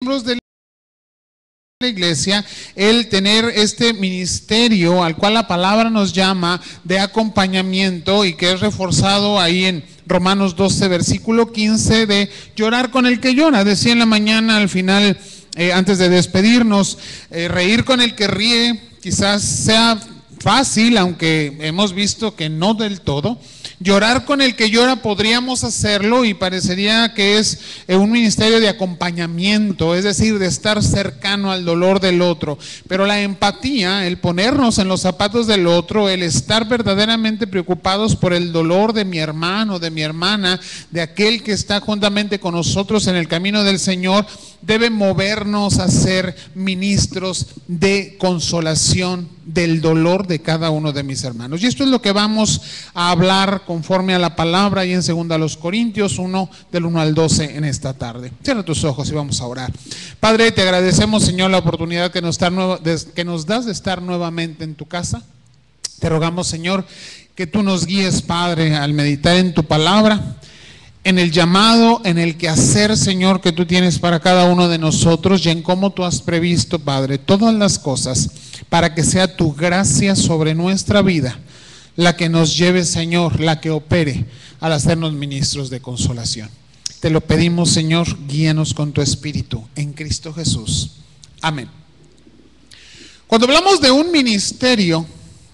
miembros de la iglesia el tener este ministerio al cual la palabra nos llama de acompañamiento y que es reforzado ahí en Romanos 12 versículo 15 de llorar con el que llora. Decía en la mañana al final, antes de despedirnos, reír con el que ríe quizás sea fácil, aunque hemos visto que no del todo. Llorar con el que llora podríamos hacerlo y parecería que es un ministerio de acompañamiento, es decir, de estar cercano al dolor del otro. Pero la empatía, el ponernos en los zapatos del otro, el estar verdaderamente preocupados por el dolor de mi hermano, de mi hermana, de aquel que está juntamente con nosotros en el camino del Señor, debe movernos a ser ministros de consolación del dolor de cada uno de mis hermanos. Y esto es lo que vamos a hablar conforme a la palabra y en 2 Corintios 1, del 1 al 12 en esta tarde. Cierra tus ojos y vamos a orar. Padre, te agradecemos, Señor, la oportunidad que nos das de estar nuevamente en tu casa. Te rogamos, Señor, que tú nos guíes, Padre, al meditar en tu palabra, en el llamado, en el quehacer, Señor, que tú tienes para cada uno de nosotros y en cómo tú has previsto, Padre, todas las cosas para que sea tu gracia sobre nuestra vida la que nos lleve, Señor, la que opere al hacernos ministros de consolación. Te lo pedimos, Señor, guíanos con tu Espíritu en Cristo Jesús. Amén. Cuando hablamos de un ministerio,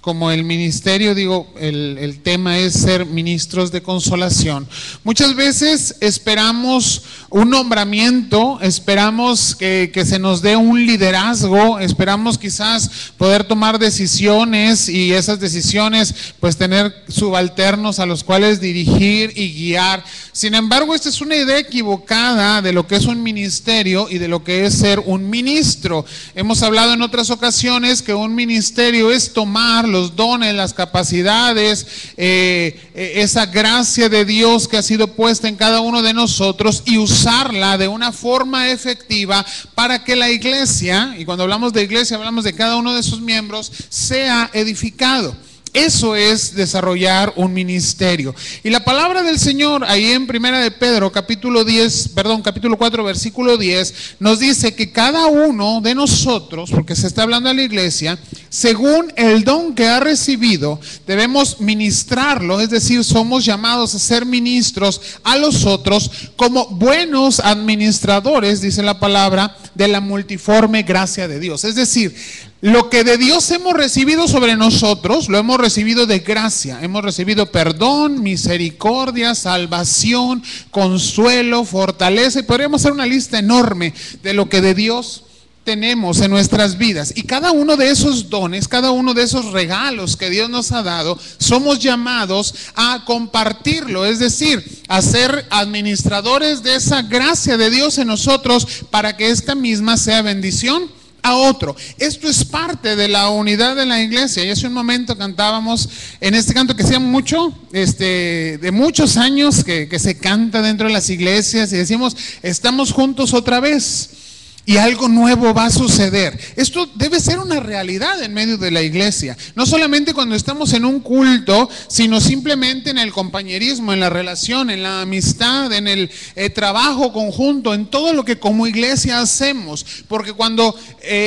como el ministerio, digo, el tema es ser ministros de consolación. Muchas veces esperamos un nombramiento, esperamos que se nos dé un liderazgo, esperamos quizás poder tomar decisiones y esas decisiones pues tener subalternos a los cuales dirigir y guiar. Sin embargo, esta es una idea equivocada de lo que es un ministerio y de lo que es ser un ministro. Hemos hablado en otras ocasiones que un ministerio es tomar los dones, las capacidades, esa gracia de Dios que ha sido puesta en cada uno de nosotros y usarla de una forma efectiva para que la iglesia, y cuando hablamos de iglesia hablamos de cada uno de sus miembros, sea edificado. Eso es desarrollar un ministerio. Y la palabra del Señor ahí en Primera de Pedro, capítulo 4, versículo 10, nos dice que cada uno de nosotros, porque se está hablando a la iglesia, según el don que ha recibido, debemos ministrarlo, es decir, somos llamados a ser ministros a los otros como buenos administradores, dice la palabra, de la multiforme gracia de Dios. Es decir, lo que de Dios hemos recibido sobre nosotros, lo hemos recibido de gracia. Hemos recibido perdón, misericordia, salvación, consuelo, fortaleza. Y podríamos hacer una lista enorme de lo que de Dios tenemos en nuestras vidas. Y cada uno de esos dones, cada uno de esos regalos que Dios nos ha dado, somos llamados a compartirlo. Es decir, a ser administradores de esa gracia de Dios en nosotros para que esta misma sea bendición a otro. Esto es parte de la unidad de la iglesia. Y hace un momento cantábamos en este canto que hacía mucho, de muchos años que se canta dentro de las iglesias y decimos, estamos juntos otra vez. Y algo nuevo va a suceder. Esto debe ser una realidad en medio de la iglesia. No solamente cuando estamos en un culto, sino simplemente en el compañerismo, en la relación, en la amistad, en el trabajo conjunto, en todo lo que como iglesia hacemos. Porque cuando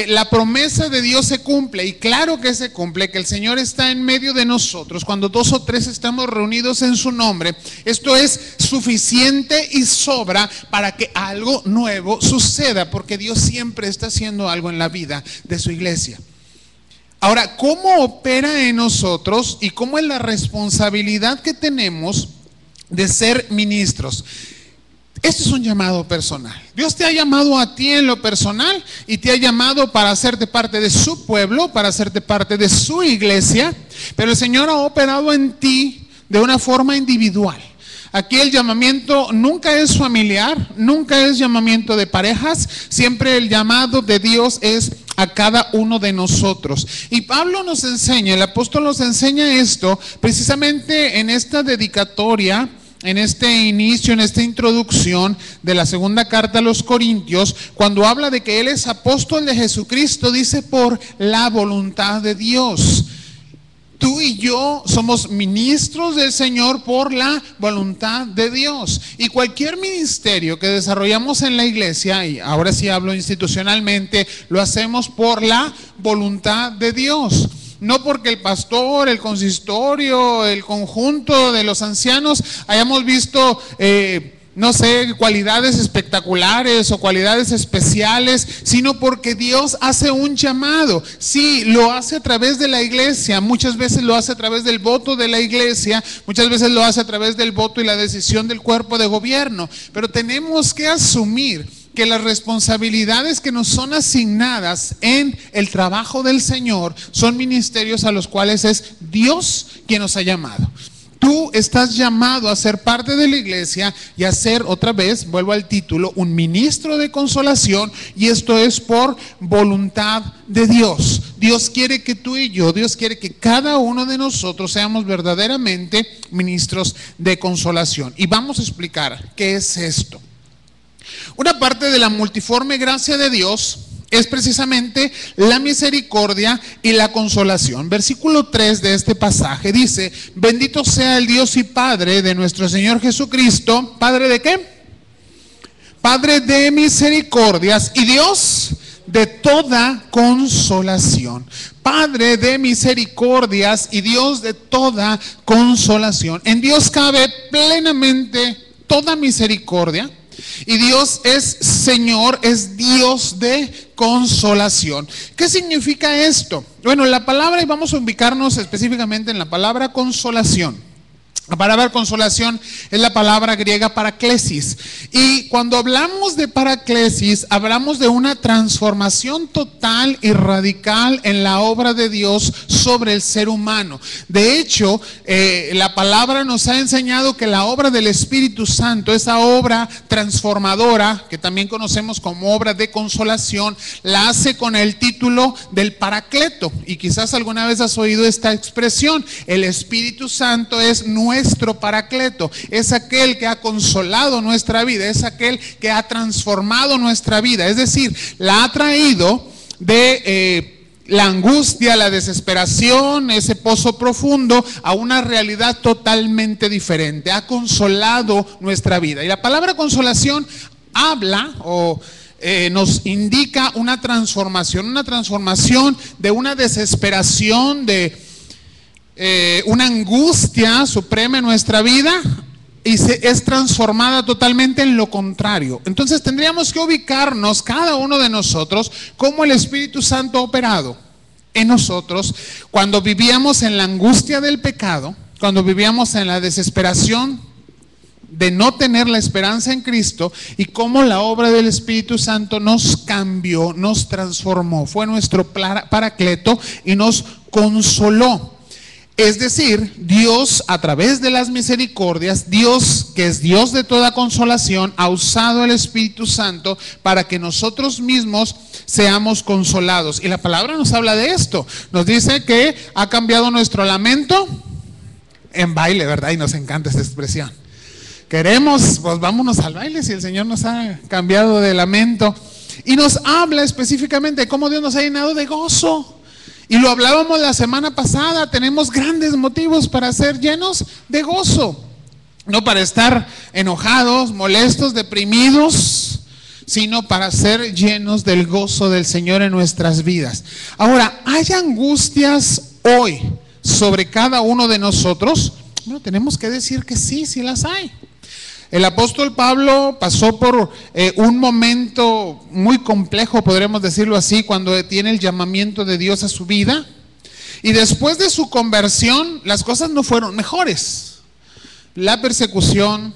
la promesa de Dios se cumple, y claro que se cumple, que el Señor está en medio de nosotros, cuando 2 o 3 estamos reunidos en su nombre, esto es suficiente y sobra para que algo nuevo suceda, porque Dios siempre está haciendo algo en la vida de su iglesia. Ahora, ¿cómo opera en nosotros y cómo es la responsabilidad que tenemos de ser ministros? Esto es un llamado personal. Dios te ha llamado a ti en lo personal y te ha llamado para hacerte parte de su pueblo, para hacerte parte de su iglesia, pero el Señor ha operado en ti de una forma individual. Aquí el llamamiento nunca es familiar, nunca es llamamiento de parejas, siempre el llamado de Dios es a cada uno de nosotros. Y Pablo nos enseña, el apóstol nos enseña esto precisamente en esta dedicatoria, en este inicio, en esta introducción de la segunda carta a los Corintios, cuando habla de que él es apóstol de Jesucristo, dice por la voluntad de Dios. Tú y yo somos ministros del Señor por la voluntad de Dios. Y cualquier ministerio que desarrollamos en la iglesia, y ahora sí hablo institucionalmente, lo hacemos por la voluntad de Dios. No porque el pastor, el consistorio, el conjunto de los ancianos hayamos visto no sé, cualidades espectaculares o cualidades especiales, sino porque Dios hace un llamado. Sí, lo hace a través de la iglesia, muchas veces lo hace a través del voto de la iglesia, muchas veces lo hace a través del voto y la decisión del cuerpo de gobierno, pero tenemos que asumir que las responsabilidades que nos son asignadas en el trabajo del Señor son ministerios a los cuales es Dios quien nos ha llamado. Tú estás llamado a ser parte de la iglesia y a ser, otra vez, vuelvo al título, un ministro de consolación, y esto es por voluntad de Dios. Dios quiere que tú y yo, Dios quiere que cada uno de nosotros seamos verdaderamente ministros de consolación. Y vamos a explicar qué es esto. Una parte de la multiforme gracia de Dios es precisamente la misericordia y la consolación. Versículo 3 de este pasaje dice: bendito sea el Dios y Padre de nuestro Señor Jesucristo. ¿Padre de qué? Padre de misericordias y Dios de toda consolación. Padre de misericordias y Dios de toda consolación. En Dios cabe plenamente toda misericordia. Y Dios es Señor, es Dios de consolación. ¿Qué significa esto? Bueno, la palabra, y vamos a ubicarnos específicamente en la palabra consolación. La palabra consolación es la palabra griega paraklesis. Y cuando hablamos de paraklesis, hablamos de una transformación total y radical en la obra de Dios sobre el ser humano. De hecho, la palabra nos ha enseñado que la obra del Espíritu Santo, esa obra transformadora, que también conocemos como obra de consolación, la hace con el título del Paracleto. Y quizás alguna vez has oído esta expresión: el Espíritu Santo es nuestro Paracleto, es aquel que ha consolado nuestra vida, es aquel que ha transformado nuestra vida, es decir, la ha traído de la angustia, la desesperación, ese pozo profundo, a una realidad totalmente diferente. Ha consolado nuestra vida. Y la palabra consolación habla o nos indica una transformación de una desesperación, de una angustia suprema en nuestra vida, y es transformada totalmente en lo contrario. Entonces tendríamos que ubicarnos cada uno de nosotros cómo el Espíritu Santo ha operado en nosotros cuando vivíamos en la angustia del pecado, cuando vivíamos en la desesperación de no tener la esperanza en Cristo, y cómo la obra del Espíritu Santo nos cambió, nos transformó, fue nuestro Paracleto y nos consoló. Es decir, Dios, a través de las misericordias, Dios, que es Dios de toda consolación, ha usado el Espíritu Santo para que nosotros mismos seamos consolados. Y la palabra nos habla de esto. Nos dice que ha cambiado nuestro lamento en baile, ¿verdad? Y nos encanta esta expresión. Queremos, pues vámonos al baile si el Señor nos ha cambiado de lamento. Y nos habla específicamente de cómo Dios nos ha llenado de gozo. Y lo hablábamos la semana pasada, tenemos grandes motivos para ser llenos de gozo. No para estar enojados, molestos, deprimidos, sino para ser llenos del gozo del Señor en nuestras vidas. Ahora, ¿hay angustias hoy sobre cada uno de nosotros? Bueno, tenemos que decir que sí, sí las hay. El apóstol Pablo pasó por un momento muy complejo, podremos decirlo así, cuando tiene el llamamiento de Dios a su vida. Y después de su conversión, las cosas no fueron mejores. La persecución,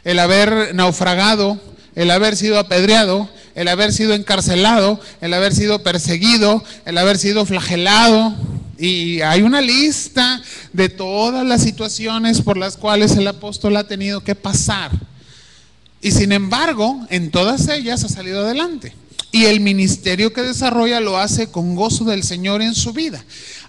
el haber naufragado, el haber sido apedreado, el haber sido encarcelado, el haber sido perseguido, el haber sido flagelado. Y hay una lista de todas las situaciones por las cuales el apóstol ha tenido que pasar. Y sin embargo, en todas ellas ha salido adelante. Y el ministerio que desarrolla lo hace con gozo del Señor en su vida.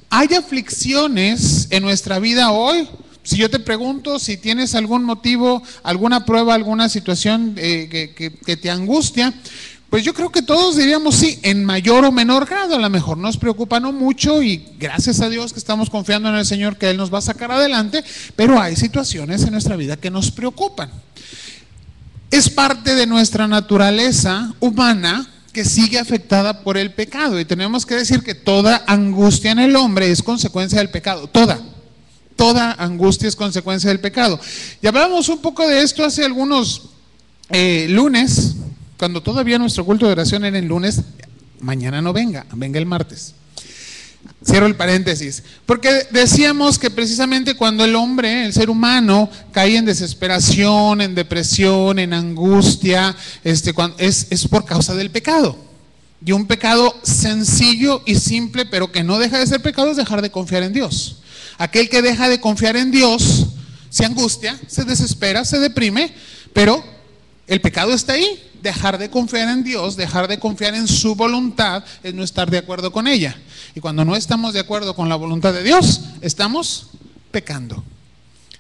¿Hay aflicciones en nuestra vida hoy? Si yo te pregunto si tienes algún motivo, alguna prueba, alguna situación que te angustia, Pues yo creo que todos diríamos sí, en mayor o menor grado. A lo mejor nos preocupa no mucho y gracias a Dios que estamos confiando en el Señor que Él nos va a sacar adelante, pero hay situaciones en nuestra vida que nos preocupan. Es parte de nuestra naturaleza humana que sigue afectada por el pecado, y tenemos que decir que toda angustia en el hombre es consecuencia del pecado, toda angustia es consecuencia del pecado. Y hablamos un poco de esto hace algunos lunes, cuando todavía nuestro culto de oración era el lunes. Mañana no venga el martes. Cierro el paréntesis, porque decíamos que precisamente cuando el hombre, el ser humano, cae en desesperación, en depresión, en angustia, es por causa del pecado. Y un pecado sencillo y simple, pero que no deja de ser pecado, es dejar de confiar en Dios. Aquel que deja de confiar en Dios se angustia, se desespera, se deprime, pero el pecado está ahí. Dejar de confiar en Dios, dejar de confiar en su voluntad, es no estar de acuerdo con ella. Y cuando no estamos de acuerdo con la voluntad de Dios, estamos pecando.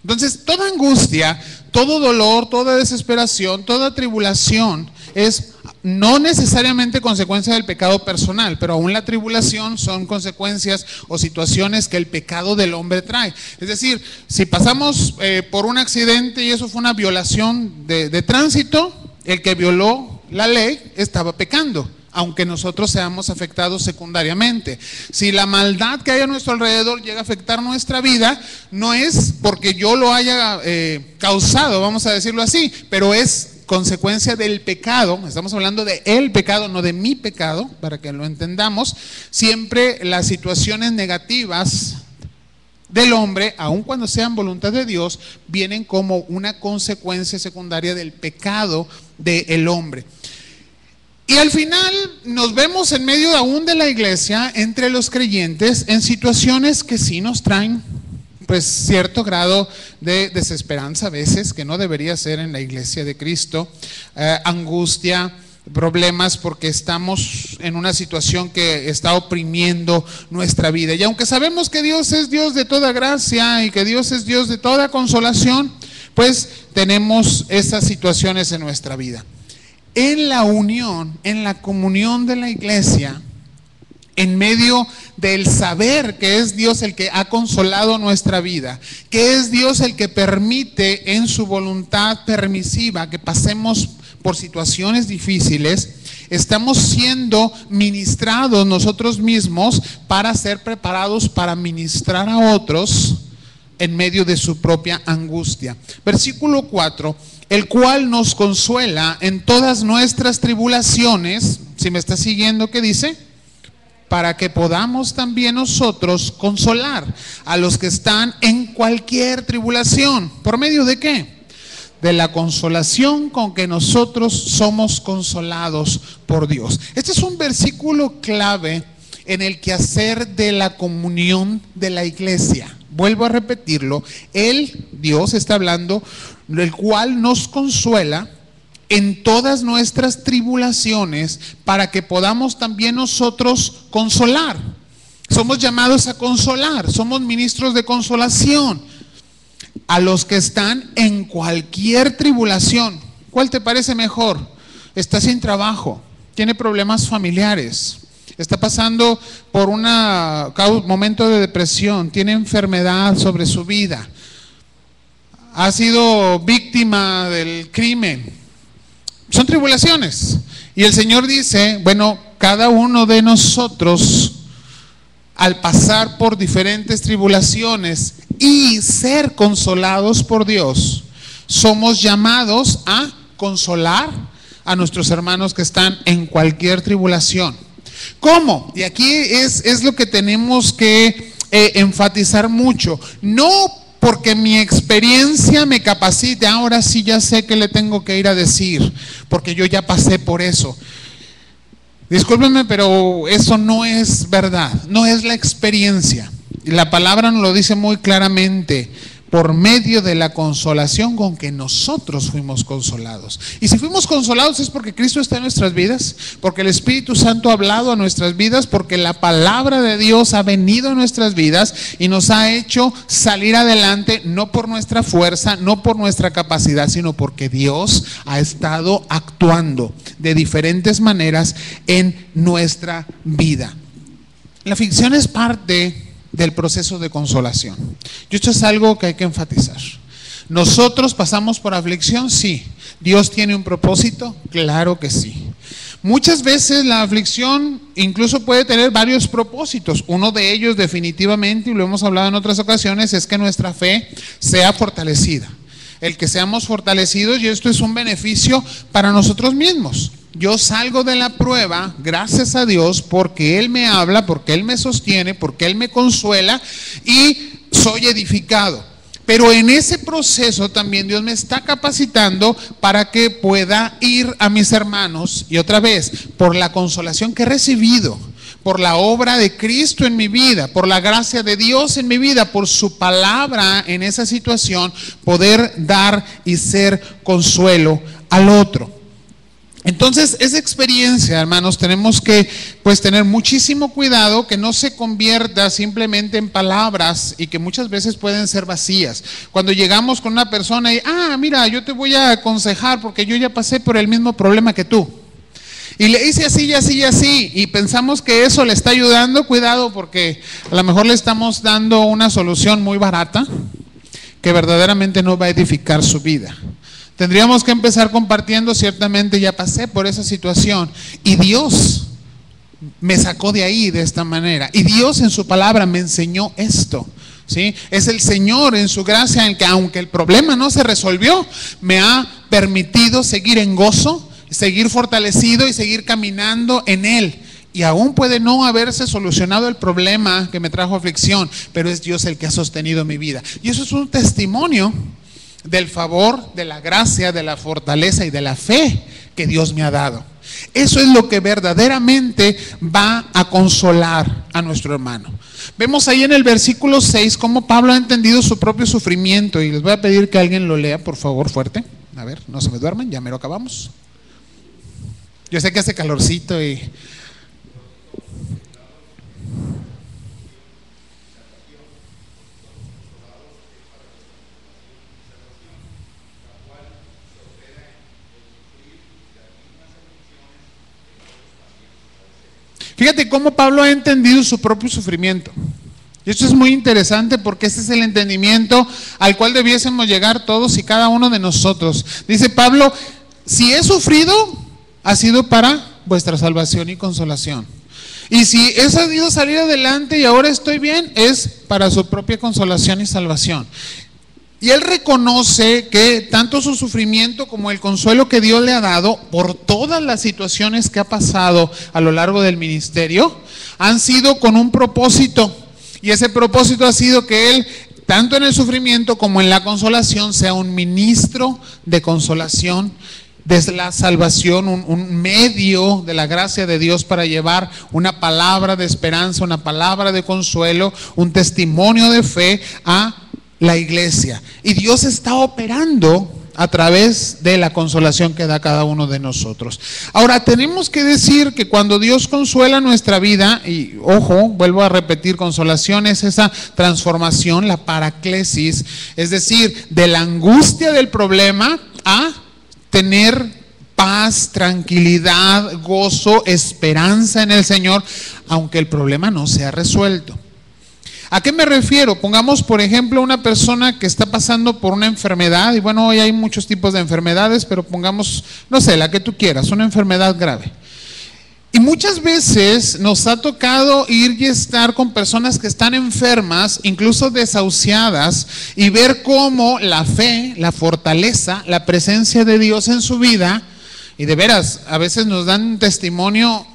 Entonces, toda angustia, todo dolor, toda desesperación, toda tribulación es no necesariamente consecuencia del pecado personal, pero aún la tribulación son consecuencias o situaciones que el pecado del hombre trae. Es decir, si pasamos por un accidente y eso fue una violación de tránsito, el que violó la ley estaba pecando, aunque nosotros seamos afectados secundariamente. Si la maldad que hay a nuestro alrededor llega a afectar nuestra vida, no es porque yo lo haya causado, vamos a decirlo así, pero es consecuencia del pecado. Estamos hablando de el pecado, no de mi pecado, para que lo entendamos. Siempre las situaciones negativas del hombre, aun cuando sean voluntad de Dios, vienen como una consecuencia secundaria del pecado del hombre. Y al final nos vemos en medio aún de la iglesia, entre los creyentes, en situaciones que sí nos traen pues cierto grado de desesperanza a veces, que no debería ser en la iglesia de Cristo, angustia, problemas porque estamos en una situación que está oprimiendo nuestra vida. Y aunque sabemos que Dios es Dios de toda gracia y que Dios es Dios de toda consolación, pues tenemos esas situaciones en nuestra vida. En la unión, en la comunión de la iglesia, en medio del saber que es Dios el que ha consolado nuestra vida, que es Dios el que permite en su voluntad permisiva que pasemos por situaciones difíciles, estamos siendo ministrados nosotros mismos para ser preparados para ministrar a otros en medio de su propia angustia. Versículo 4, el cual nos consuela en todas nuestras tribulaciones. Si me está siguiendo, ¿qué dice? Para que podamos también nosotros consolar a los que están en cualquier tribulación. ¿Por medio de qué? De la consolación con que nosotros somos consolados por Dios. Este es un versículo clave en el quehacer de la comunión de la iglesia. Vuelvo a repetirlo, Dios está hablando, el cual nos consuela en todas nuestras tribulaciones para que podamos también nosotros consolar. Somos llamados a consolar, somos ministros de consolación a los que están en cualquier tribulación. ¿Cuál te parece mejor? Está sin trabajo, tiene problemas familiares, está pasando por un momento de depresión, tiene enfermedad sobre su vida, ha sido víctima del crimen. Son tribulaciones. Y el Señor dice, bueno, cada uno de nosotros, al pasar por diferentes tribulaciones y ser consolados por Dios, somos llamados a consolar a nuestros hermanos que están en cualquier tribulación. ¿Cómo? Y aquí es lo que tenemos que enfatizar mucho. No porque mi experiencia me capacite, ahora sí ya sé que le tengo que ir a decir, porque yo ya pasé por eso. Discúlpenme, pero eso no es verdad, no es la experiencia. La palabra nos lo dice muy claramente. por medio de la consolación con que nosotros fuimos consolados. Y si fuimos consolados es porque Cristo está en nuestras vidas, porque el Espíritu Santo ha hablado a nuestras vidas, porque la palabra de Dios ha venido a nuestras vidas y nos ha hecho salir adelante, no por nuestra fuerza, no por nuestra capacidad, sino porque Dios ha estado actuando de diferentes maneras en nuestra vida. La aflicción es parte del proceso de consolación. Y esto es algo que hay que enfatizar. ¿Nosotros pasamos por aflicción? Sí. ¿Dios tiene un propósito? Claro que sí. Muchas veces la aflicción incluso puede tener varios propósitos. Uno de ellos definitivamente, y lo hemos hablado en otras ocasiones, es que nuestra fe sea fortalecida. El que seamos fortalecidos, y esto es un beneficio para nosotros mismos. Yo salgo de la prueba, gracias a Dios, porque Él me habla, porque Él me sostiene, porque Él me consuela y soy edificado. Pero en ese proceso también Dios me está capacitando para que pueda ir a mis hermanos, y otra vez, por la consolación que he recibido, por la obra de Cristo en mi vida, por la gracia de Dios en mi vida, por su palabra en esa situación, poder dar y ser consuelo al otro. Entonces, esa experiencia, hermanos, tenemos que tener muchísimo cuidado que no se convierta simplemente en palabras y que muchas veces pueden ser vacías. Cuando llegamos con una persona y, mira, yo te voy a aconsejar porque yo ya pasé por el mismo problema que tú. Y le hice así y así y así, y pensamos que eso le está ayudando. Cuidado, porque a lo mejor le estamos dando una solución muy barata que verdaderamente no va a edificar su vida. Tendríamos que empezar compartiendo, ciertamente ya pasé por esa situación y Dios me sacó de ahí de esta manera. Y Dios en su palabra me enseñó esto, ¿sí? Es el Señor en su gracia en que, aunque el problema no se resolvió, me ha permitido seguir en gozo, seguir fortalecido y seguir caminando en Él. Y aún puede no haberse solucionado el problema que me trajo aflicción, pero es Dios el que ha sostenido mi vida. Y eso es un testimonio del favor, de la gracia, de la fortaleza y de la fe que Dios me ha dado. Eso es lo que verdaderamente va a consolar a nuestro hermano. Vemos ahí en el versículo 6 cómo Pablo ha entendido su propio sufrimiento, y les voy a pedir que alguien lo lea, por favor, fuerte. A ver, no se me duerman, ya me lo acabamos. Yo sé que hace calorcito y... Fíjate cómo Pablo ha entendido su propio sufrimiento. Y esto es muy interesante porque este es el entendimiento al cual debiésemos llegar todos y cada uno de nosotros. Dice Pablo, si he sufrido, ha sido para vuestra salvación y consolación. Y si he sabido salir adelante y ahora estoy bien, es para su propia consolación y salvación. Y él reconoce que tanto su sufrimiento como el consuelo que Dios le ha dado por todas las situaciones que ha pasado a lo largo del ministerio han sido con un propósito. Y ese propósito ha sido que él, tanto en el sufrimiento como en la consolación, sea un ministro de consolación, de la salvación, un medio de la gracia de Dios para llevar una palabra de esperanza, una palabra de consuelo, un testimonio de fe a la iglesia. Y Dios está operando a través de la consolación que da cada uno de nosotros. Ahora, tenemos que decir que cuando Dios consuela nuestra vida, y ojo, vuelvo a repetir, consolación es esa transformación, la paraclesis, es decir, de la angustia del problema a tener paz, tranquilidad, gozo, esperanza en el Señor, aunque el problema no sea resuelto. ¿A qué me refiero? Pongamos, por ejemplo, una persona que está pasando por una enfermedad, y bueno, hoy hay muchos tipos de enfermedades, pero pongamos, no sé, la que tú quieras, una enfermedad grave. Y muchas veces nos ha tocado ir y estar con personas que están enfermas, incluso desahuciadas, y ver cómo la fe, la fortaleza, la presencia de Dios en su vida, y de veras, a veces nos dan testimonio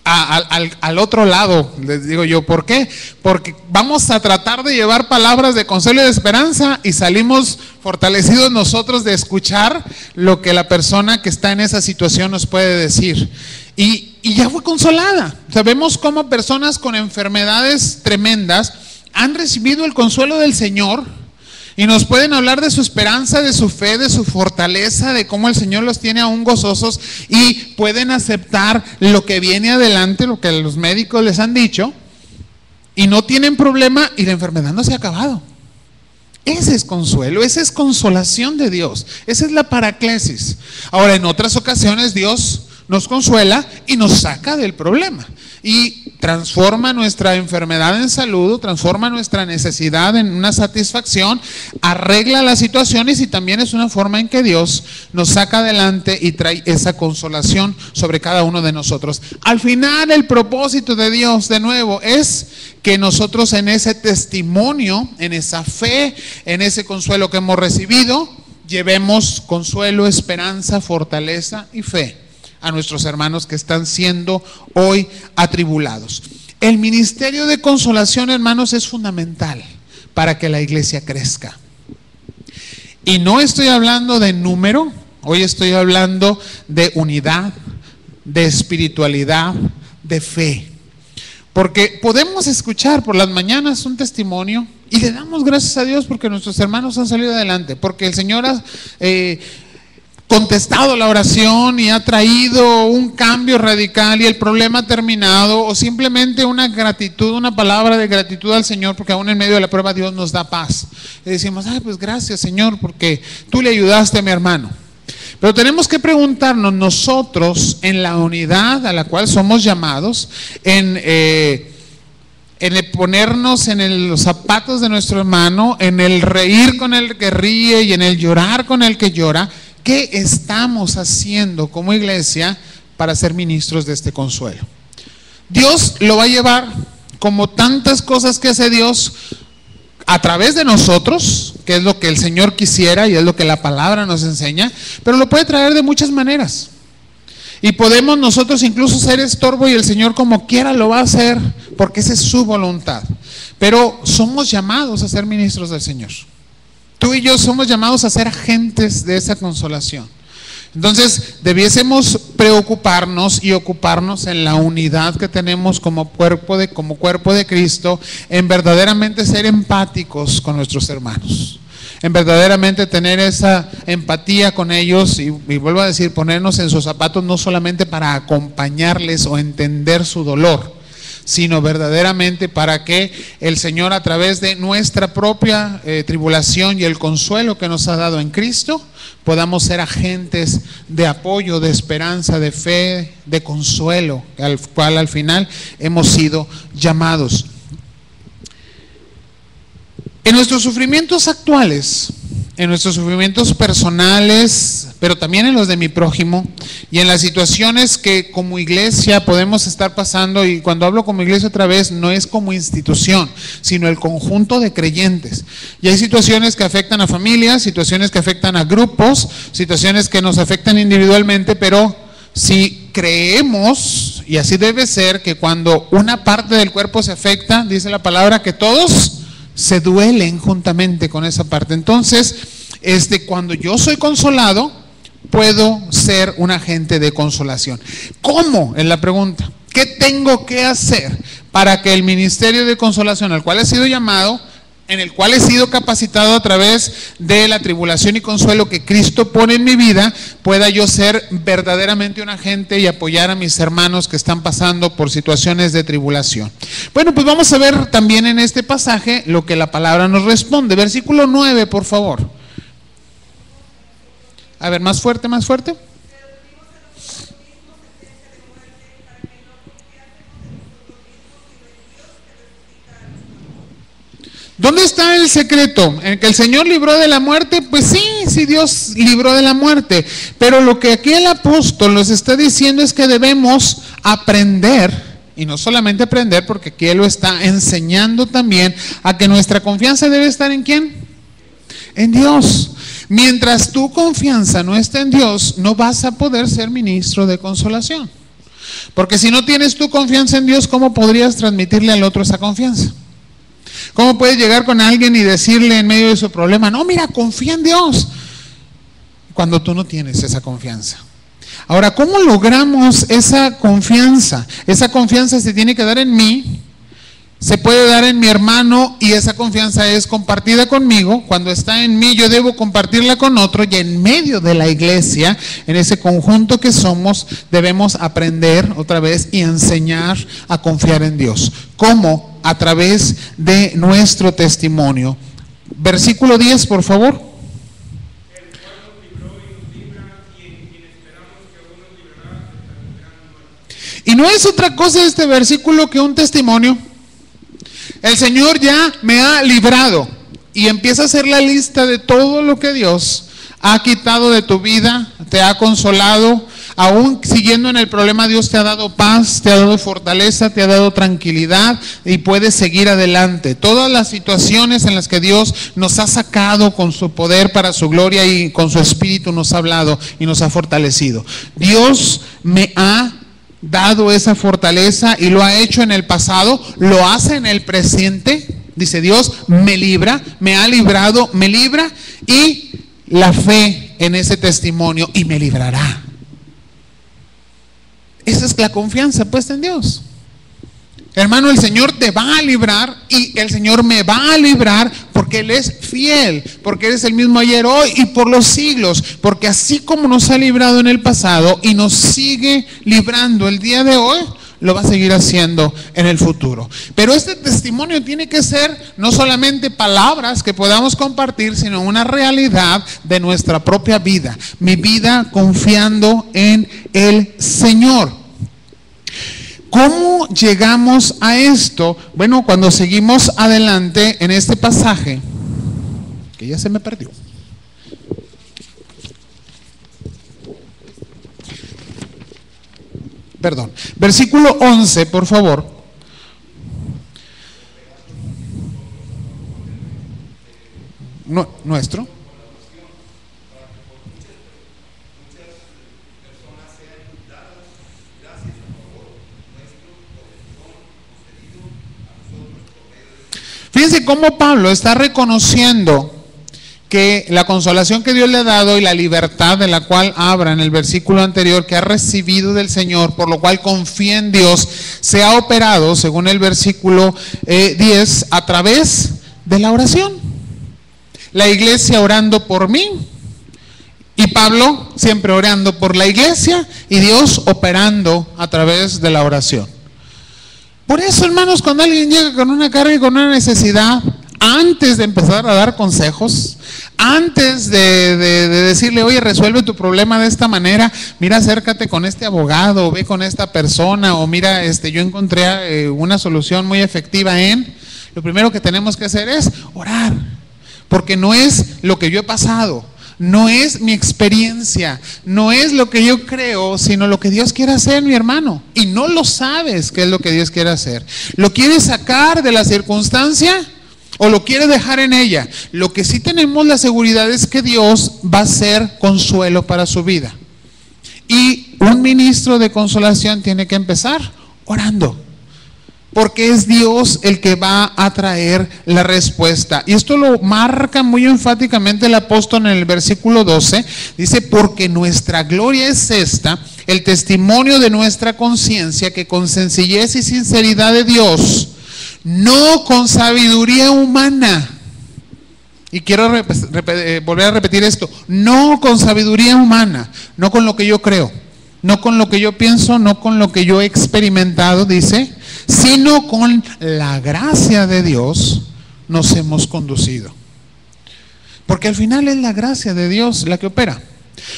al otro lado, les digo yo, ¿por qué? Porque vamos a tratar de llevar palabras de consuelo y de esperanza y salimos fortalecidos nosotros de escuchar lo que la persona que está en esa situación nos puede decir. Y ya fue consolada. O sea, vemos cómo personas con enfermedades tremendas han recibido el consuelo del Señor Y nos pueden hablar de su esperanza, de su fe, de su fortaleza, de cómo el Señor los tiene aún gozosos y pueden aceptar lo que viene adelante, lo que los médicos les han dicho, y no tienen problema y la enfermedad no se ha acabado. Ese es consuelo, esa es consolación de Dios, esa es la paraclesis. Ahora, en otras ocasiones Dios nos consuela y nos saca del problema y transforma nuestra enfermedad en salud, transforma nuestra necesidad en una satisfacción, arregla las situaciones y también es una forma en que Dios nos saca adelante y trae esa consolación sobre cada uno de nosotros. Al final, el propósito de Dios, de nuevo, es que nosotros en ese testimonio, en esa fe, en ese consuelo que hemos recibido, llevemos consuelo, esperanza, fortaleza y fe a nuestros hermanos que están siendo hoy atribulados. El ministerio de consolación, hermanos, es fundamental para que la iglesia crezca. Y no estoy hablando de número, hoy estoy hablando de unidad, de espiritualidad, de fe. Porque podemos escuchar por las mañanas un testimonio y le damos gracias a Dios porque nuestros hermanos han salido adelante, porque el Señor ha contestado la oración y ha traído un cambio radical y el problema ha terminado, o simplemente una gratitud, una palabra de gratitud al Señor, porque aún en medio de la prueba Dios nos da paz. Y decimos, ay, pues gracias Señor, porque tú le ayudaste a mi hermano. Pero tenemos que preguntarnos nosotros, en la unidad a la cual somos llamados, en el ponernos en los zapatos de nuestro hermano, en el reír con el que ríe y en el llorar con el que llora, ¿qué estamos haciendo como iglesia para ser ministros de este consuelo? Dios lo va a llevar, como tantas cosas que hace Dios, a través de nosotros, que es lo que el Señor quisiera y es lo que la palabra nos enseña, pero lo puede traer de muchas maneras. Y podemos nosotros incluso ser estorbo y el Señor como quiera lo va a hacer, porque esa es su voluntad. Pero somos llamados a ser ministros del Señor. Tú y yo somos llamados a ser agentes de esa consolación. Entonces, debiésemos preocuparnos y ocuparnos en la unidad que tenemos como cuerpo de Cristo, en verdaderamente ser empáticos con nuestros hermanos, en verdaderamente tener esa empatía con ellos y vuelvo a decir, ponernos en sus zapatos no solamente para acompañarles o entender su dolor, sino verdaderamente para que el Señor, a través de nuestra propia tribulación y el consuelo que nos ha dado en Cristo, podamos ser agentes de apoyo, de esperanza, de fe, de consuelo, al cual al final hemos sido llamados. En nuestros sufrimientos actuales, en nuestros sufrimientos personales, pero también en los de mi prójimo, y en las situaciones que como iglesia podemos estar pasando, y cuando hablo como iglesia otra vez, no es como institución, sino el conjunto de creyentes. Y hay situaciones que afectan a familias, situaciones que afectan a grupos, situaciones que nos afectan individualmente, pero si creemos, y así debe ser, que cuando una parte del cuerpo se afecta, dice la palabra que todos se duelen juntamente con esa parte. Entonces, cuando yo soy consolado, puedo ser un agente de consolación. ¿Cómo? Es la pregunta. ¿Qué tengo que hacer para que el ministerio de consolación al cual he sido llamado, en el cual he sido capacitado a través de la tribulación y consuelo que Cristo pone en mi vida, pueda yo ser verdaderamente un agente y apoyar a mis hermanos que están pasando por situaciones de tribulación? Bueno, pues vamos a ver también en este pasaje lo que la palabra nos responde. Versículo 9, por favor. A ver, más fuerte, más fuerte. ¿Dónde está el secreto? ¿En que el Señor libró de la muerte? Pues sí, Dios libró de la muerte. Pero lo que aquí el apóstol nos está diciendo es que debemos aprender, y no solamente aprender, porque aquí Él lo está enseñando también, a que nuestra confianza debe estar ¿en quién? En Dios. Mientras tu confianza no esté en Dios, no vas a poder ser ministro de consolación. Porque si no tienes tu confianza en Dios, ¿cómo podrías transmitirle al otro esa confianza? ¿Cómo puedes llegar con alguien y decirle en medio de su problema, no, mira, confía en Dios, cuando tú no tienes esa confianza? Ahora, ¿cómo logramos esa confianza? Esa confianza se tiene que dar en mí se puede dar en mi hermano y esa confianza es compartida conmigo. Cuando está en mí, yo debo compartirla con otro, y en medio de la iglesia, en ese conjunto que somos, debemos aprender otra vez y enseñar a confiar en Dios. ¿Cómo? A través de nuestro testimonio. Versículo 10, por favor. Y no es otra cosa este versículo que un testimonio. El Señor ya me ha librado, y empieza a hacer la lista de todo lo que Dios ha quitado de tu vida, te ha consolado. Aún siguiendo en el problema, Dios te ha dado paz, te ha dado fortaleza, te ha dado tranquilidad, y puedes seguir adelante. Todas las situaciones en las que Dios nos ha sacado con su poder para su gloria y con su espíritu nos ha hablado y nos ha fortalecido. Dios me ha dado esa fortaleza y lo ha hecho en el pasado, lo hace en el presente. Dice Dios, me libra, me ha librado, me libra, y la fe en ese testimonio, y me librará. Esa es la confianza puesta en Dios. Hermano, el Señor te va a librar, y el Señor me va a librar, porque Él es fiel, porque Él es el mismo ayer, hoy y por los siglos. Porque así como nos ha librado en el pasado y nos sigue librando el día de hoy, lo va a seguir haciendo en el futuro. Pero este testimonio tiene que ser no solamente palabras que podamos compartir, sino una realidad de nuestra propia vida. Mi vida confiando en el Señor. ¿Cómo llegamos a esto? Bueno, cuando seguimos adelante en este pasaje, que ya se me perdió. Perdón. Versículo 11, por favor. Nuestro. Fíjense cómo Pablo está reconociendo que la consolación que Dios le ha dado y la libertad de la cual habla en el versículo anterior, que ha recibido del Señor, por lo cual confía en Dios, se ha operado, según el versículo 10, a través de la oración. La iglesia orando por mí, y Pablo siempre orando por la iglesia, y Dios operando a través de la oración. Por eso, hermanos, cuando alguien llega con una carga y con una necesidad, antes de empezar a dar consejos, antes de decirle, oye, resuelve tu problema de esta manera, mira, acércate con este abogado, ve con esta persona, o mira, yo encontré una solución muy efectiva lo primero que tenemos que hacer es orar, porque no es lo que yo he pasado, no es mi experiencia, no es lo que yo creo, sino lo que Dios quiere hacer, mi hermano. Y no lo sabes qué es lo que Dios quiere hacer. ¿Lo quiere sacar de la circunstancia o lo quiere dejar en ella? Lo que sí tenemos la seguridad es que Dios va a ser consuelo para su vida. Y un ministro de consolación tiene que empezar orando, porque es Dios el que va a traer la respuesta. Y esto lo marca muy enfáticamente el apóstol en el versículo 12. Dice, porque nuestra gloria es esta, el testimonio de nuestra conciencia, que con sencillez y sinceridad de Dios, no con sabiduría humana. Y quiero volver a repetir esto, no con sabiduría humana, no con lo que yo creo, no con lo que yo pienso, no con lo que yo he experimentado, dice, sino con la gracia de Dios nos hemos conducido. Porque al final es la gracia de Dios la que opera.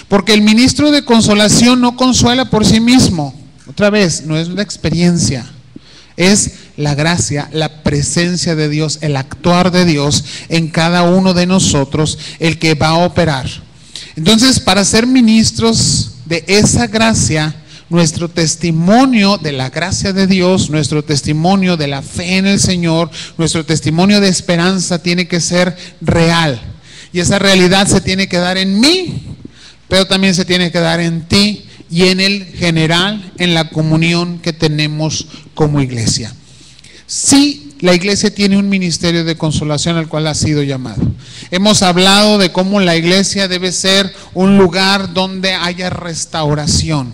Porque el ministro de consolación no consuela por sí mismo. Otra vez, no es la experiencia, es la gracia, la presencia de Dios, el actuar de Dios en cada uno de nosotros, el que va a operar. Entonces, para ser ministros de esa gracia, nuestro testimonio de la gracia de Dios, nuestro testimonio de la fe en el Señor, nuestro testimonio de esperanza tiene que ser real. Y esa realidad se tiene que dar en mí, pero también se tiene que dar en ti y en el general, en la comunión que tenemos como iglesia. Sí, la iglesia tiene un ministerio de consolación al cual ha sido llamado. Hemos hablado de cómo la iglesia debe ser un lugar donde haya restauración.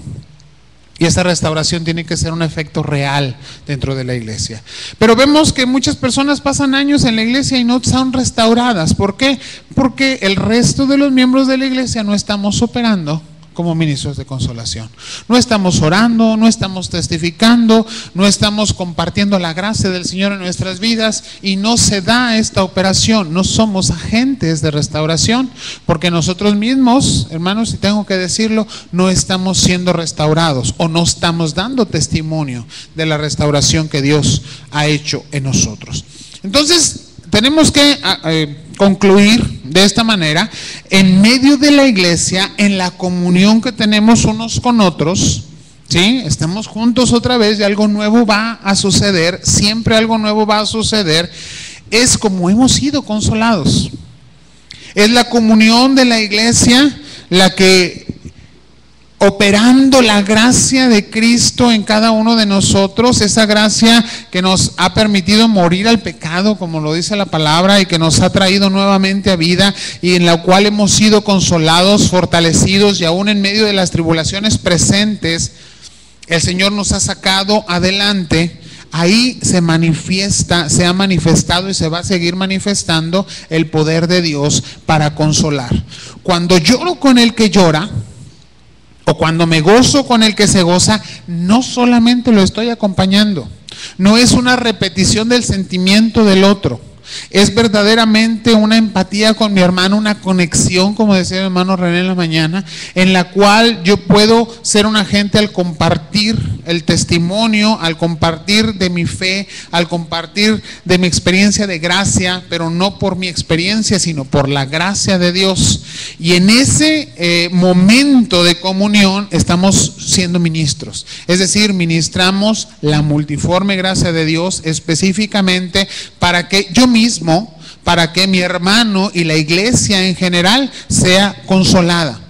Y esa restauración tiene que ser un efecto real dentro de la iglesia. Pero vemos que muchas personas pasan años en la iglesia y no son restauradas. ¿Por qué? Porque el resto de los miembros de la iglesia no estamos operando como ministros de consolación. No estamos orando, no estamos testificando, no estamos compartiendo la gracia del Señor en nuestras vidas y no se da esta operación. No somos agentes de restauración porque nosotros mismos, hermanos, si tengo que decirlo, no estamos siendo restaurados o no estamos dando testimonio de la restauración que Dios ha hecho en nosotros. Entonces, tenemos que concluir de esta manera: en medio de la iglesia, en la comunión que tenemos unos con otros, ¿sí? Estamos juntos otra vez y algo nuevo va a suceder, siempre algo nuevo va a suceder. Es como hemos sido consolados. Es la comunión de la iglesia la que, operando la gracia de Cristo en cada uno de nosotros, esa gracia que nos ha permitido morir al pecado, como lo dice la palabra, y que nos ha traído nuevamente a vida, y en la cual hemos sido consolados, fortalecidos, y aún en medio de las tribulaciones presentes, el Señor nos ha sacado adelante. Ahí se manifiesta, se ha manifestado y se va a seguir manifestando el poder de Dios para consolar. Cuando lloro con el que llora, o cuando me gozo con el que se goza, no solamente lo estoy acompañando, no es una repetición del sentimiento del otro, es verdaderamente una empatía con mi hermano, una conexión, como decía mi hermano René en la mañana, en la cual yo puedo ser un agente al compartir el testimonio, al compartir de mi fe, al compartir de mi experiencia de gracia, pero no por mi experiencia, sino por la gracia de Dios. Y en ese momento de comunión estamos siendo ministros, es decir, ministramos la multiforme gracia de Dios específicamente para que yo mismo, para que mi hermano y la iglesia en general sea consolada.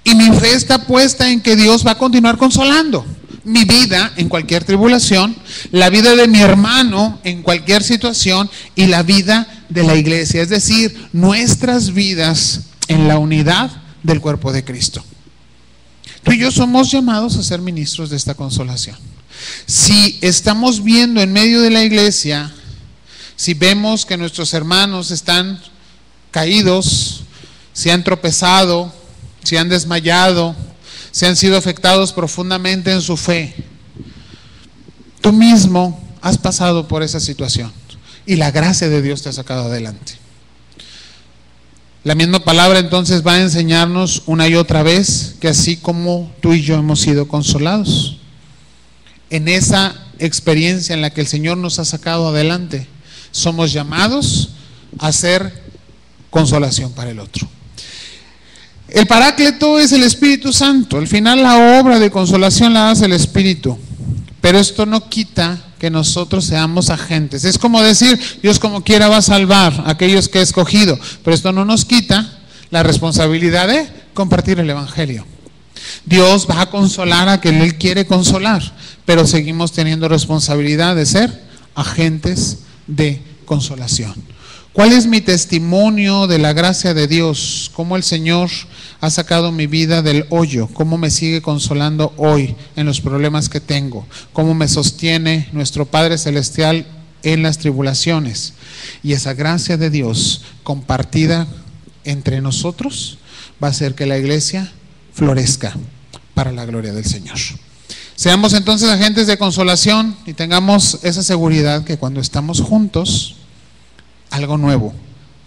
Y mi fe está puesta en que Dios va a continuar consolando mi vida en cualquier tribulación, la vida de mi hermano en cualquier situación y la vida de la iglesia, es decir, nuestras vidas en la unidad del cuerpo de Cristo. Tú y yo somos llamados a ser ministros de esta consolación. Si estamos viendo en medio de la iglesia, si vemos que nuestros hermanos están caídos, si han tropezado, si han desmayado, si han sido afectados profundamente en su fe, tú mismo has pasado por esa situación y la gracia de Dios te ha sacado adelante. La misma palabra entonces va a enseñarnos una y otra vez que así como tú y yo hemos sido consolados, en esa experiencia en la que el Señor nos ha sacado adelante, somos llamados a hacer consolación para el otro. El Paráclito es el Espíritu Santo. Al final la obra de consolación la hace el Espíritu, pero esto no quita que nosotros seamos agentes. Es como decir, Dios como quiera va a salvar a aquellos que ha escogido, pero esto no nos quita la responsabilidad de compartir el Evangelio. Dios va a consolar a quien Él quiere consolar, pero seguimos teniendo responsabilidad de ser agentes de consolación. ¿Cuál es mi testimonio de la gracia de Dios? ¿Cómo el Señor ha sacado mi vida del hoyo? ¿Cómo me sigue consolando hoy en los problemas que tengo? ¿Cómo me sostiene nuestro Padre Celestial en las tribulaciones? Y esa gracia de Dios compartida entre nosotros va a hacer que la iglesia florezca para la gloria del Señor. Seamos entonces agentes de consolación y tengamos esa seguridad que cuando estamos juntos, algo nuevo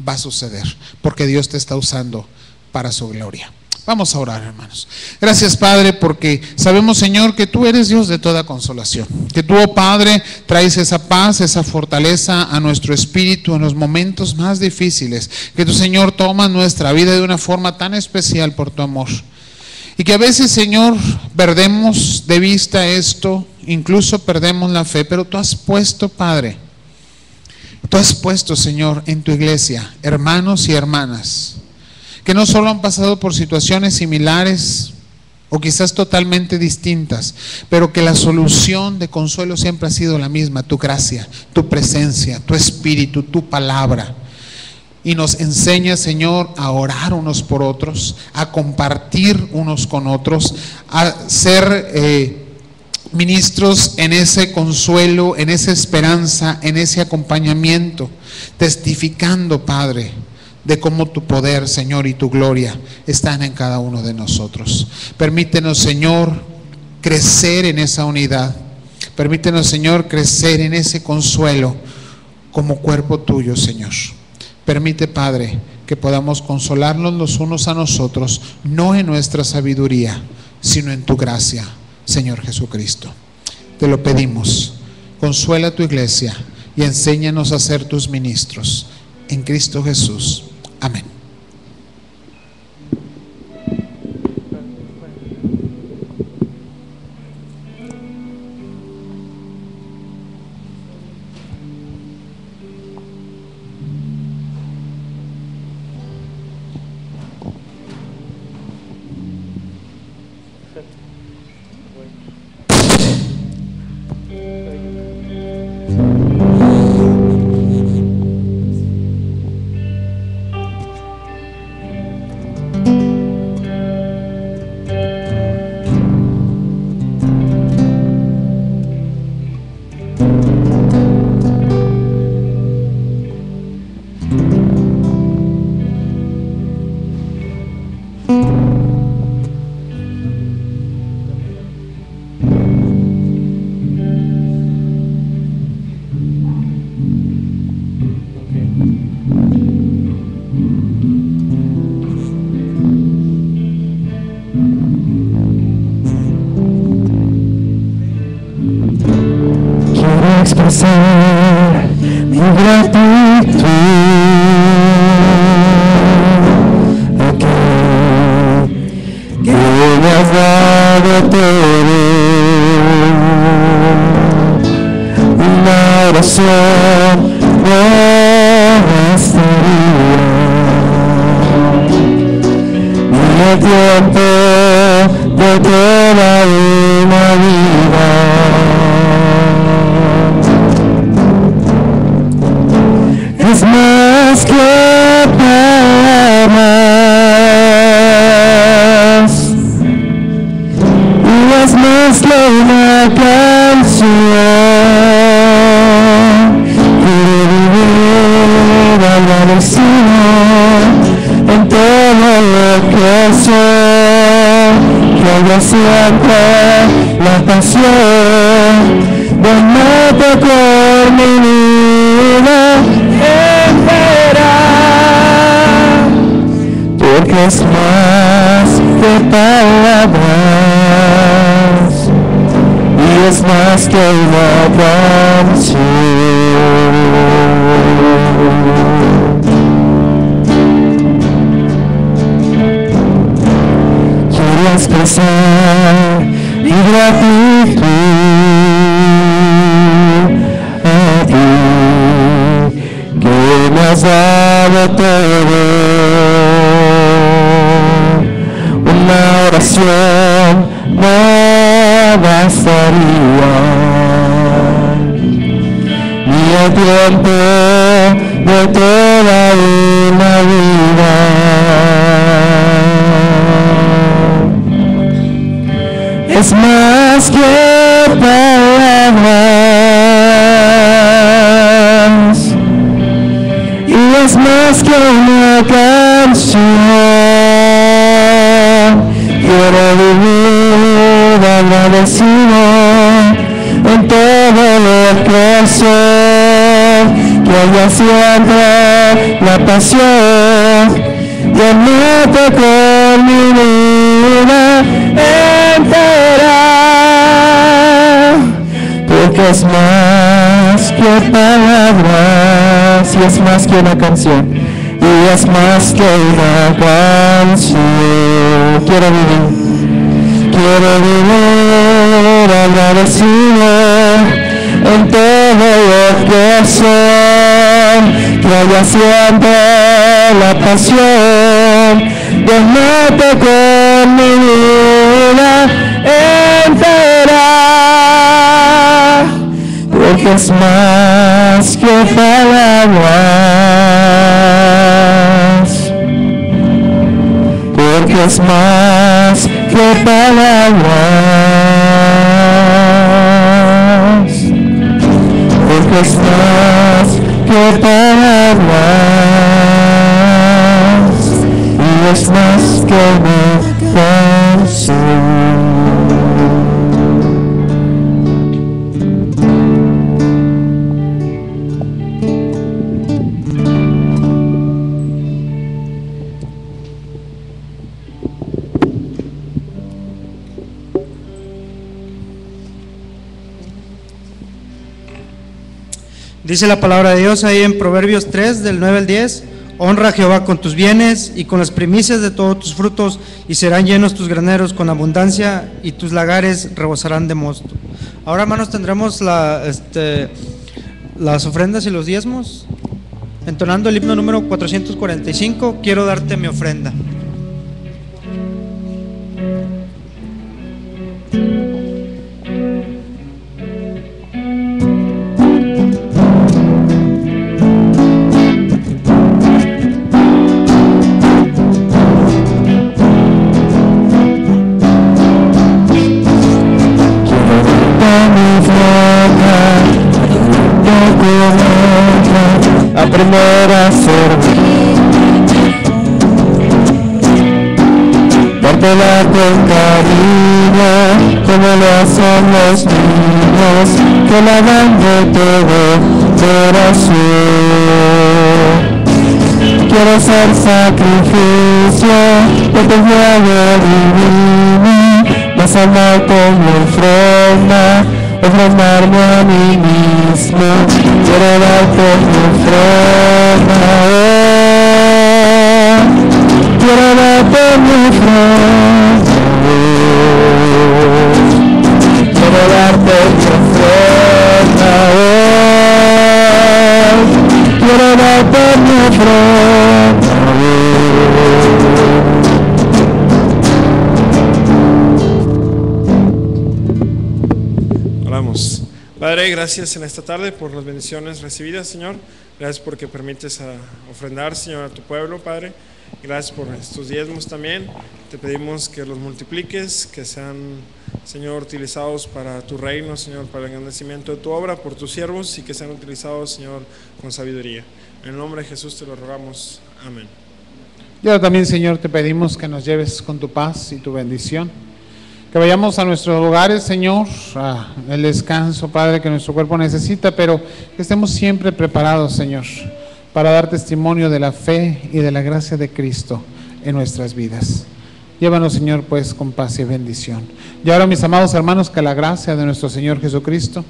va a suceder, porque Dios te está usando para su gloria. Vamos a orar, hermanos. Gracias, Padre, porque sabemos, Señor, que tú eres Dios de toda consolación, que tú, oh Padre, traes esa paz, esa fortaleza a nuestro espíritu en los momentos más difíciles, que tú, Señor, tomas nuestra vida de una forma tan especial por tu amor. Y que a veces, Señor, perdemos de vista esto, incluso perdemos la fe, pero tú has puesto, Padre, tú has puesto, Señor, en tu iglesia hermanos y hermanas que no solo han pasado por situaciones similares o quizás totalmente distintas, pero que la solución de consuelo siempre ha sido la misma: tu gracia, tu presencia, tu espíritu, tu palabra. Y nos enseña, Señor, a orar unos por otros, a compartir unos con otros, a ser ministros en ese consuelo, en esa esperanza, en ese acompañamiento, testificando, Padre, de cómo tu poder, Señor, y tu gloria están en cada uno de nosotros. Permítenos, Señor, crecer en esa unidad. Permítenos, Señor, crecer en ese consuelo como cuerpo tuyo, Señor. Permite, Padre, que podamos consolarnos los unos a nosotros, no en nuestra sabiduría, sino en tu gracia, Señor Jesucristo. Te lo pedimos. Consuela a tu iglesia y enséñanos a ser tus ministros. En Cristo Jesús. Amén. Expresar mi gratitud a aquel que me has dado todo. Una oración no bastaría, ni el tiempo de toda una vida. Es más que palabras, y es más que una canción. Quiero vivir agradecido en todo lo que soy, que haya siempre la pasión de amarte por mi vida entera, porque es más que palabras y es más que una canción. Quiero expresar mi gratitud a ti, que me has dado todo. Una oración no bastaría, ni el tiempo de toda una vida. Es más que palabras y es más que una canción. Quiero vivir agradecido en todo lo que soy, que haya siempre la pasión y amarte con mi vida entera, porque es más que palabras y es más que una canción y es más que una canción. Quiero vivir agradecido en todo lo que soy, que haya siempre la pasión de amarte con mi vida entera, porque es más que palabras, porque es más que palabras es más que palabras, y es más que una canción. Dice la palabra de Dios ahí en Proverbios 3, del 9 al 10, honra a Jehová con tus bienes y con las primicias de todos tus frutos, y serán llenos tus graneros con abundancia, y tus lagares rebosarán de mosto. Ahora, hermanos, tendremos las ofrendas y los diezmos. Entonando el himno número 445, quiero darte mi ofrenda. Aprender a servir, dártela con cariño, como lo hacen los niños, que la dan de todo corazón. Quiero ser sacrificio de tu fuego divino, más amar con mi ofrenda, ofrendarme a mí mismo. Quiero darte mi ofrenda, quiero darte mi ofrenda, quiero darte mi ofrenda, quiero darte mi ofrenda. Oramos. Padre, gracias en esta tarde por las bendiciones recibidas, Señor. Gracias porque permites ofrendar, Señor, a tu pueblo, Padre. Gracias por estos diezmos también. Te pedimos que los multipliques, que sean, Señor, utilizados para tu reino, Señor, para el engrandecimiento de tu obra, por tus siervos, y que sean utilizados, Señor, con sabiduría. En el nombre de Jesús te lo rogamos. Amén. Y ahora también, Señor, te pedimos que nos lleves con tu paz y tu bendición. Que vayamos a nuestros hogares, Señor, el descanso, Padre, que nuestro cuerpo necesita, pero que estemos siempre preparados, Señor, para dar testimonio de la fe y de la gracia de Cristo en nuestras vidas. Llévanos, Señor, pues, con paz y bendición. Y ahora, mis amados hermanos, que la gracia de nuestro Señor Jesucristo,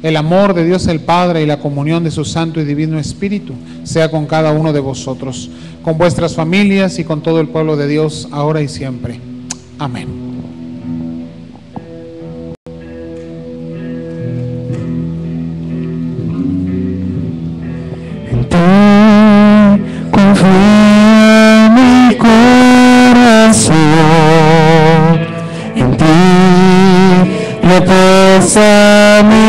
el amor de Dios el Padre y la comunión de su Santo y Divino Espíritu sea con cada uno de vosotros, con vuestras familias y con todo el pueblo de Dios, ahora y siempre. Amén. Confía mi corazón, en ti reposa mi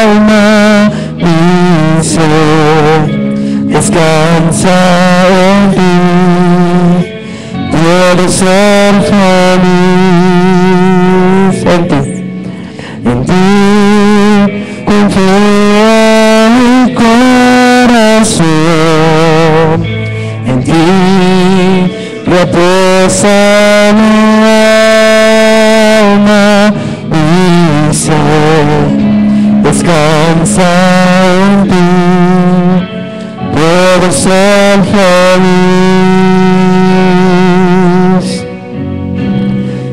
alma, mi ser descansa en ti, puedo ser feliz en ti confía mi corazón, en ti reposa mi alma, mi ser descansa en ti, puedo ser feliz,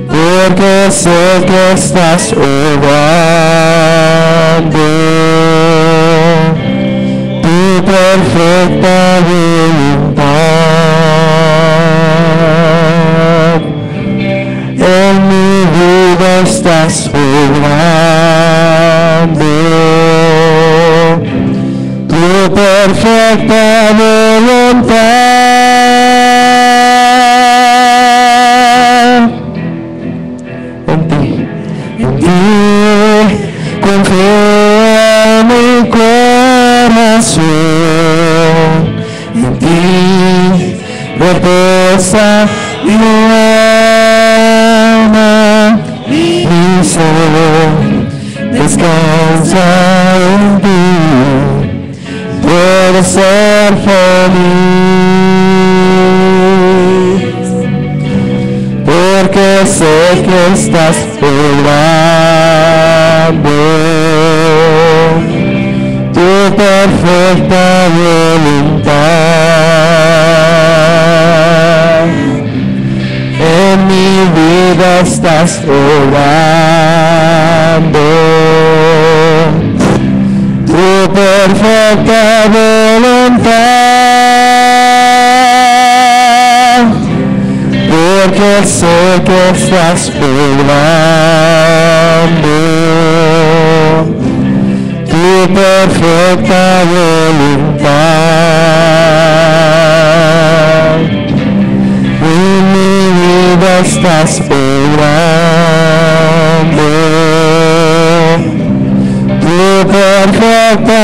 porque sé que estás obrando tu perfecta voluntad. En mi vida estás obrando tu perfecta voluntad. En ti confía mi corazón, en ti reposa mi alma, mi ser descansa en ti, puedo ser feliz, porque sé que estás obrando tu perfecta voluntad. En mi vida estás obrando tu perfecta voluntad, porque sé que estás obrando tu perfecta voluntad. En mi vida estás obrando tu perfecta